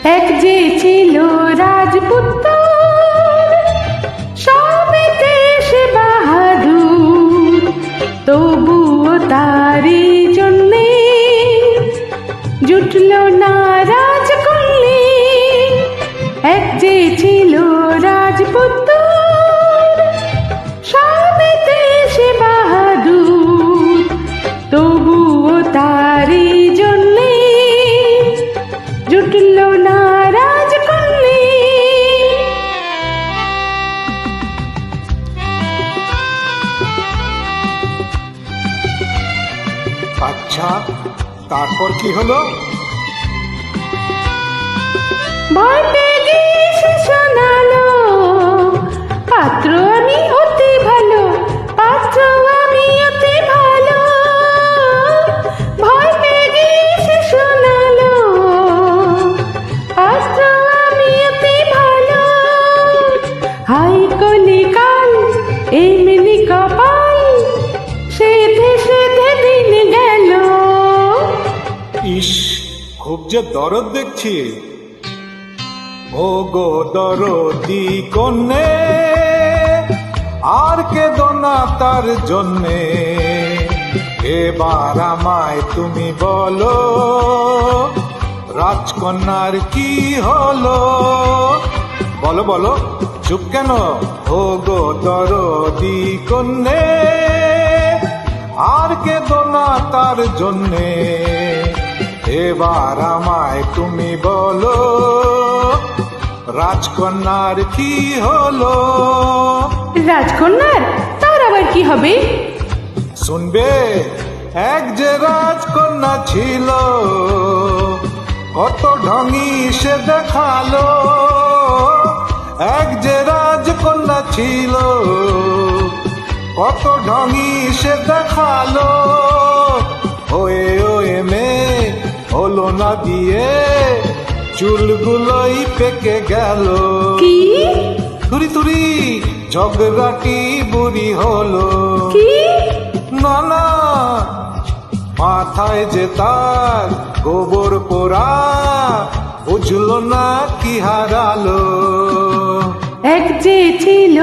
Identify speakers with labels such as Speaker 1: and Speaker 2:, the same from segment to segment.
Speaker 1: এক যে ছিল রাজপুত্র, সবেতে সে বাহাদুর, তবুও তারি জন্যে জুটল না রাজকন্যে। এক যে ছিল রাজপুত্র, সবেতে সে বাহাদুর, তবুও তারি জন্যে জুটল না রাজকন্যে।
Speaker 2: আচ্ছা, তারপর কি হলো?
Speaker 1: ভয় পেয়ে গিয়ে সে শোনালো, পাত্র আমি অতি ভালো, পাত্র আমি অতি ভালো। ভয় পেয়ে গিয়ে সে শোনালো, পাত্র আমি অতি ভালো। হাই কলিকাল এমনি কপাল, সেধে সেধে দিন গেল।
Speaker 2: ইস, খুব যে দরদ দেখছি। ও গো দরদি কন্যে, আর কেঁদো না তার জন্যে। এবার আমায় তুমি বলো, রাজকন্যার কি হলো? বলো বলো, চুপ কেন? ও গো দরদি কন্যে, আর কেঁদো না তার জন্যে। এবার আমায় তুমি বলো, রাজকন্যার কি হলো?
Speaker 1: রাজকন্যার তার আবার কি হবে?
Speaker 2: শুনবে, এক যে রাজকন্যা ছিল, কত ঢঙি সে দেখালো। এক যে রাজকন্যা ছিল, কত ঢঙি সে দেখালো। ওয়ে ওয়ে মেয়ে হলো না বিয়ে, চুলগুলোই পেকে গেল।
Speaker 1: কি?
Speaker 2: তুরি তুরি ঝগড়াটি বুড়ি হলো।
Speaker 1: কি?
Speaker 2: না না, মাথায় যে তার গোবর পোড়া, বুঝলো না কি হারালো।
Speaker 1: এক যে ছিল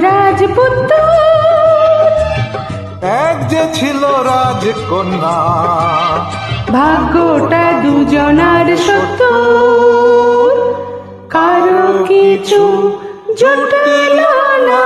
Speaker 1: রাজপুত্র,
Speaker 2: এক যে ছিল রাজকন্যা,
Speaker 1: ভাগ্যটা দুজনার সত্য, কারো কিছু জুটল না।